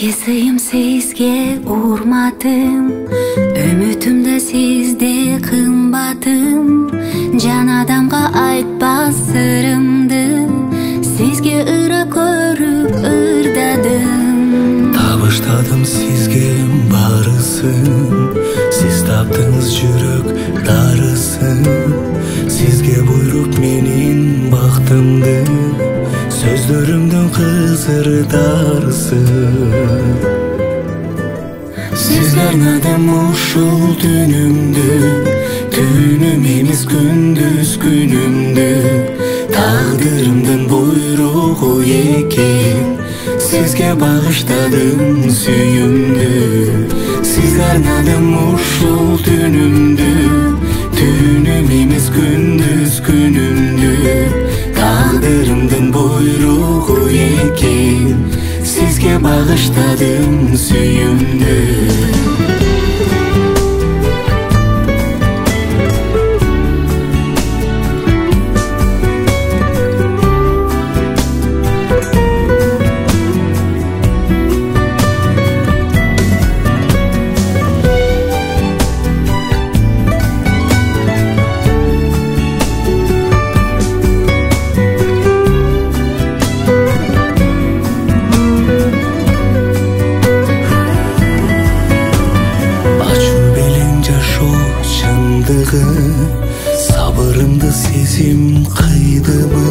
Sizge sıyım, sizge urmatım, ümitімді sizde kımbatım. Can adamga aytpас sırımdı, sizge ıra körüp ırdadım. Табыштадым sizge barысын, siz таптыңыз жүрөк дарысын. Sizge буйруп менин бактымды, сөздөрүмдүн кызыр дарысын. Sizge арнадым ушул түнүмдү, түнүм эмес күндүз күнүмдү. Тагдырымдын буйругу экен, sizge багыштадым сүйүмдү. Sizge арнадым ушул түнүмдү, түнүм эмес күндүз күнүмдү. Тагдырымдын буйругу экен, sizge багыштадым сүйүмдү. Sabırımdı sezim kıydımı,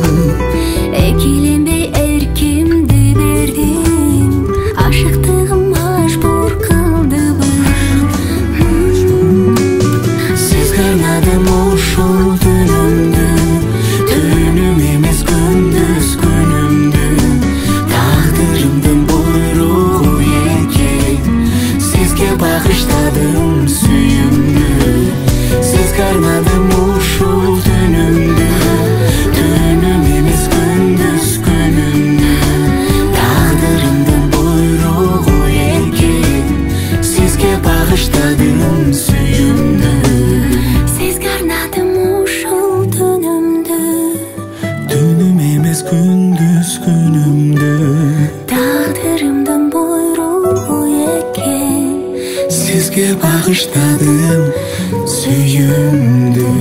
Ekilenbey erkimdi berdim, aşıktığım majbur kıldımı. Sizge arnadım uşul dünümdü, tünüm emez gündüz günümdü. Taqdırımdın buyruğu eken, sizge bağışladım sүйümdü. Sizge arnadım ушул түнүмдү, түнүм эмес күндүз күнүмдү. Тагдырымдын буйругу экен, sizge багыштадым сүйүмдү. Sizge arnadım ушул түнүмдү, Түнүм эмес күндүз күнүмдү. тагдырымдын буйругу экен, Sizge багыштадым сүйүмдү.